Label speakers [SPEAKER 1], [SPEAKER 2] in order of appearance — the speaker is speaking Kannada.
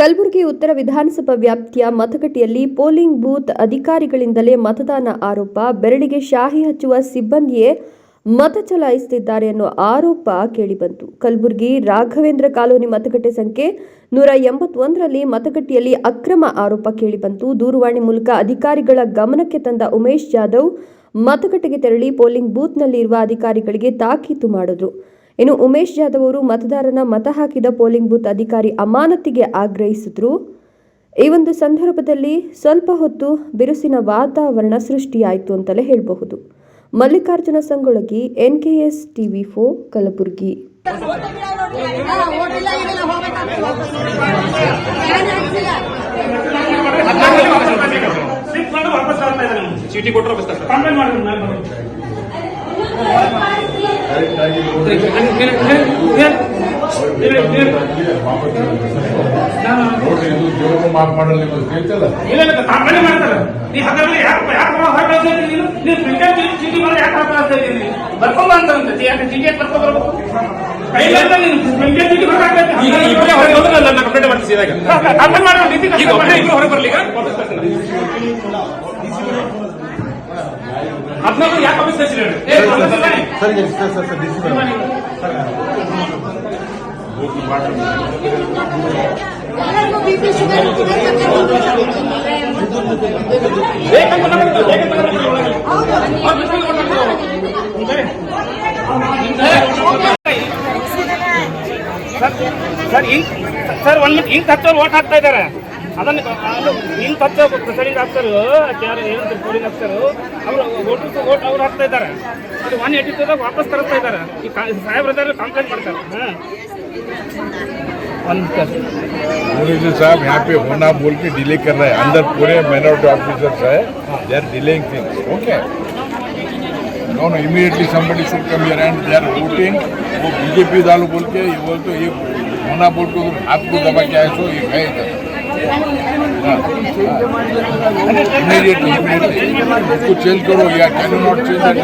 [SPEAKER 1] ಕಲಬುರಗಿ ಉತ್ತರ ವಿಧಾನಸಭಾ ವ್ಯಾಪ್ತಿಯ ಮತಗಟ್ಟೆಯಲ್ಲಿ ಪೋಲಿಂಗ್ ಬೂತ್ ಅಧಿಕಾರಿಗಳಿಂದಲೇ ಮತದಾನ ಆರೋಪ. ಬೆರಳಿಗೆ ಶಾಹಿ ಹಚ್ಚುವ ಸಿಬ್ಬಂದಿಯೇ ಮತ ಚಲಾಯಿಸುತ್ತಿದ್ದಾರೆ ಅನ್ನೋ ಆರೋಪ ಕೇಳಿಬಂತು. ಕಲಬುರಗಿ ರಾಘವೇಂದ್ರ ಕಾಲೋನಿ ಮತಗಟ್ಟೆ ಸಂಖ್ಯೆ 181ರಲ್ಲಿ ಮತಗಟ್ಟೆಯಲ್ಲಿ ಅಕ್ರಮ ಆರೋಪ ಕೇಳಿಬಂತು. ದೂರವಾಣಿ ಮೂಲಕ ಅಧಿಕಾರಿಗಳ ಗಮನಕ್ಕೆ ತಂದ ಉಮೇಶ್ ಜಾಧವ್ ಮತಗಟ್ಟೆಗೆ ತೆರಳಿ ಪೋಲಿಂಗ್ ಬೂತ್ನಲ್ಲಿರುವ ಅಧಿಕಾರಿಗಳಿಗೆ ತಾಕೀತು ಮಾಡಿದ್ರು. ಇನ್ನು ಉಮೇಶ್ ಜಾಧವ್ ಅವರು ಮತದಾರನ ಮತ ಹಾಕಿದ ಪೋಲಿಂಗ್ ಬೂತ್ ಅಧಿಕಾರಿ ಅಮಾನತಿಗೆ ಆಗ್ರಹಿಸಿದ್ರು. ಈ ಒಂದು ಸಂದರ್ಭದಲ್ಲಿ ಸ್ವಲ್ಪ ಹೊತ್ತು ಬಿರುಸಿನ ವಾತಾವರಣ ಸೃಷ್ಟಿಯಾಯಿತು ಅಂತಲೇ ಹೇಳಬಹುದು. Mallikarjuna Sangolagi, NKS TV4 Kalaburagi.
[SPEAKER 2] ಚೀಟಿ ಕೊಟ್ಟರೆ
[SPEAKER 3] ಮಾಫ್ ಮಾಡಲ್ಲ ಕೇಳ್ತಲ್ಲ
[SPEAKER 2] ಬರ್ಕೊಂಬ ಅಂತ ಯಾಕೆ ಚೀಟಿ ಬರ್ಕೋಬರ್ಬೇಕು ಕಂಪ್ಲೇಂಟ್ ಮಾಡ್ತೀವಿ ಹೊರಗೆ ಬರ್ಲಿ ಹದಿನಾಲ್ಕು ಯಾಕೆ ಆಫೀಸ್ ಸರ್ ಒಂದ್ ಮಿನಿಟ್ ಹಿಂಗ್ ಹಚ್ಚೋರು ಓಟ್ ಹಾಕ್ತಾ ಇದಾರೆ. ಅದನ್ನ ಹಿಂಗ್ ಹಚ್ಚೋ ಪ್ರೆಸೈಡಿಂಗ್ ಆಫೀಸರ್ ಏನಂತಾರೆ ಪೋಲಿಂಗ್ ಆಫೀಸರ್ ಅವರು ಓಟ್ ಅವ್ರು ಹಾಕ್ತಾ ಇದ್ದಾರೆ. ಇದು 182 ವಾಪಸ್ ತರಿಸ್ತಾ ಇದ್ದಾರೆ. ಈ ಸಾಹೇಬ್ರ ಕಂಪ್ಲೇಂಟ್ ಮಾಡ್ತಾರೆ.
[SPEAKER 3] साहब यहाँ पे होना बोल के डिले कर रहे हैं. अंदर पूरे माइनॉरिटी ऑफिसर्स है, they are delaying things. Okay, no immediately somebody should come here and they are voting. वो बीजेपी डालो बोल के ये बोल तो ये होना बोल के हाथ को दबा के आए तो ये है इमीडिएटली उसको चेंज करो या can you not change that.